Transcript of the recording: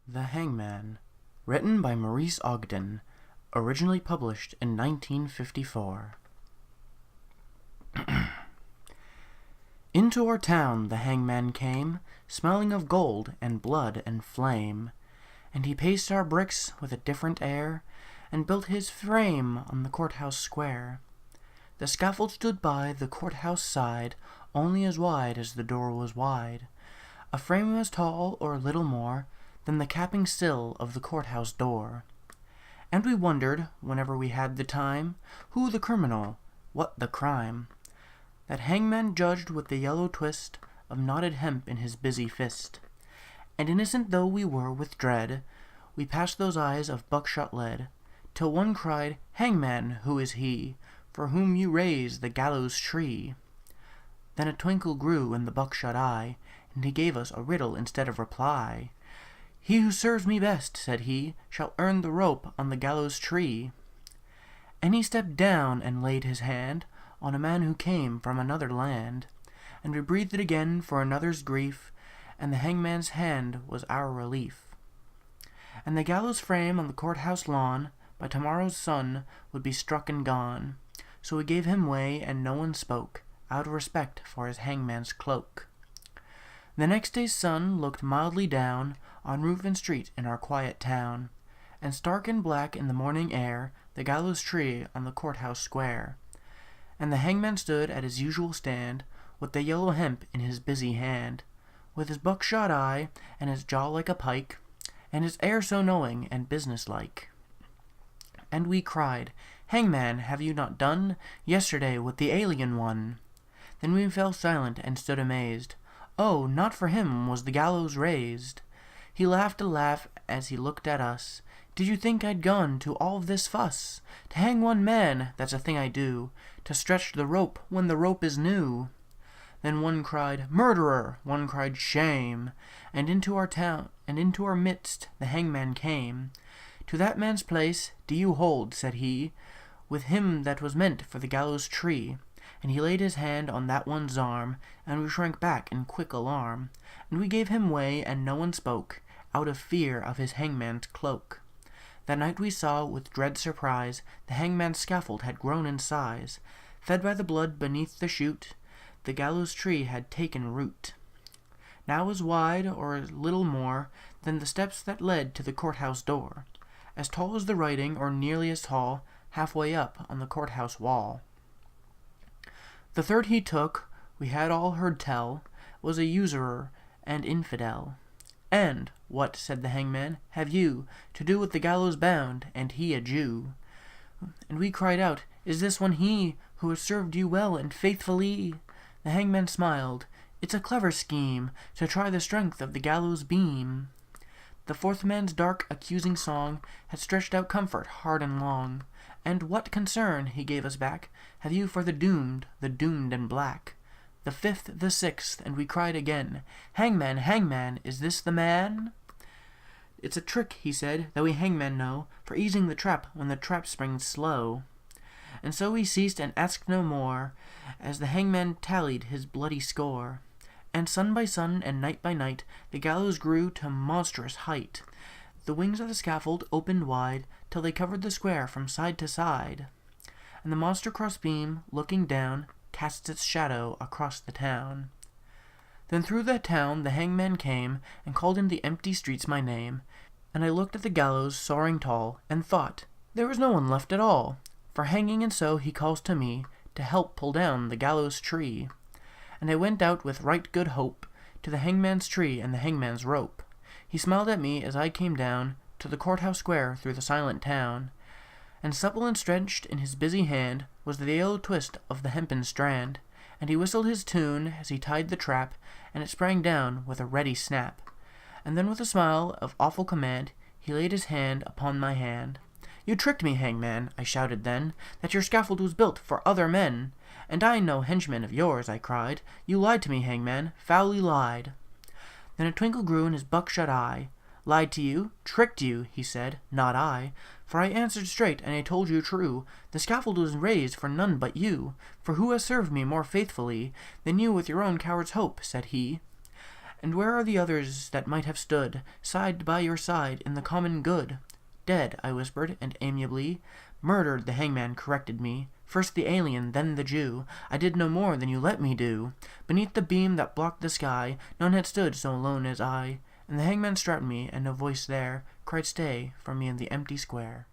The Hangman, written by Maurice Ogden, originally published in 1954. Into our town the hangman came, smelling of gold and blood and flame, and he paced our bricks with a different air, and built his frame on the courthouse square. The scaffold stood by the courthouse side, only as wide as the door was wide, a frame as tall or little more than the capping sill of the courthouse door. And we wondered, whenever we had the time, who the criminal, what the crime. That hangman judged with the yellow twist of knotted hemp in his busy fist. And innocent though we were with dread, we passed those eyes of buckshot lead, till one cried, "Hangman, who is he, for whom you raise the gallows tree?" Then a twinkle grew in the buckshot eye, and he gave us a riddle instead of reply. "He who serves me best," said he, "shall earn the rope on the gallows tree." And he stepped down and laid his hand on a man who came from another land, and we breathed again for another's grief, and the hangman's hand was our relief. And the gallows frame on the courthouse lawn by tomorrow's sun would be struck and gone, so we gave him way and no one spoke, out of respect for his hangman's cloak. The next day's sun looked mildly down on roof and street in our quiet town, and stark and black in the morning air the gallows tree on the courthouse square. And the hangman stood at his usual stand, with the yellow hemp in his busy hand, with his buckshot eye, and his jaw like a pike, and his air so knowing and businesslike. And we cried, "Hangman, have you not done yesterday with the alien one?" Then we fell silent and stood amazed. Oh, not for him was the gallows raised. He laughed a laugh as he looked at us. "Did you think I'd gone to all this fuss? To hang one man, that's a thing I do, to stretch the rope when the rope is new." Then one cried, "Murderer!" one cried, "Shame!" And into our town, and into our midst, the hangman came. "To that man's place do you hold," said he, "with him that was meant for the gallows tree." And he laid his hand on that one's arm, and we shrank back in quick alarm, and we gave him way, and no one spoke, out of fear of his hangman's cloak. That night we saw, with dread surprise, the hangman's scaffold had grown in size. Fed by the blood beneath the chute, the gallows tree had taken root. Now as wide, or a little more, than the steps that led to the courthouse door, as tall as the writing, or nearly as tall, halfway up on the courthouse wall. The third he took, we had all heard tell, was a usurer and infidel. "And what," said the hangman, "have you to do with the gallows bound, and he a Jew?" And we cried out, "Is this one he who has served you well and faithfully?" The hangman smiled. "It's a clever scheme to try the strength of the gallows beam." The fourth man's dark accusing song had stretched out comfort hard and long. "And what concern," he gave us back, "have you for the doomed and black?" The fifth, the sixth, and we cried again, "Hangman, hangman, is this the man?" "It's a trick," he said, "that we hangmen know, for easing the trap when the trap springs slow." And so we ceased and asked no more, as the hangman tallied his bloody score. And sun by sun and night by night the gallows grew to monstrous height. The wings of the scaffold opened wide, till they covered the square from side to side. And the monster crossbeam, looking down, casts its shadow across the town. Then through the town the hangman came, and called in the empty streets my name. And I looked at the gallows soaring tall, and thought, there was no one left at all for hanging, and so he calls to me to help pull down the gallows tree. And I went out with right good hope to the hangman's tree and the hangman's rope. He smiled at me as I came down to the courthouse square through the silent town, and supple and stretched in his busy hand was the yellow twist of the hempen strand, and he whistled his tune as he tied the trap, and it sprang down with a ready snap. And then with a smile of awful command he laid his hand upon my hand. "You tricked me, hangman," I shouted then, "that your scaffold was built for other men." "And I no henchman of yours," I cried. "You lied to me, hangman, foully lied." Then a twinkle grew in his buckshot eye. "Lied to you? Tricked you?" he said. "Not I. For I answered straight, and I told you true. The scaffold was raised for none but you. For who has served me more faithfully than you with your own coward's hope?" said he. And where are the others that might have stood side by your side in the common good? Dead, I whispered, and amiably, murdered, the hangman corrected me. First the alien, then the Jew. I did no more than you let me do. Beneath the beam that blocked the sky, none had stood so alone as I. And the hangman strapped me, and no voice there cried stay for me in the empty square.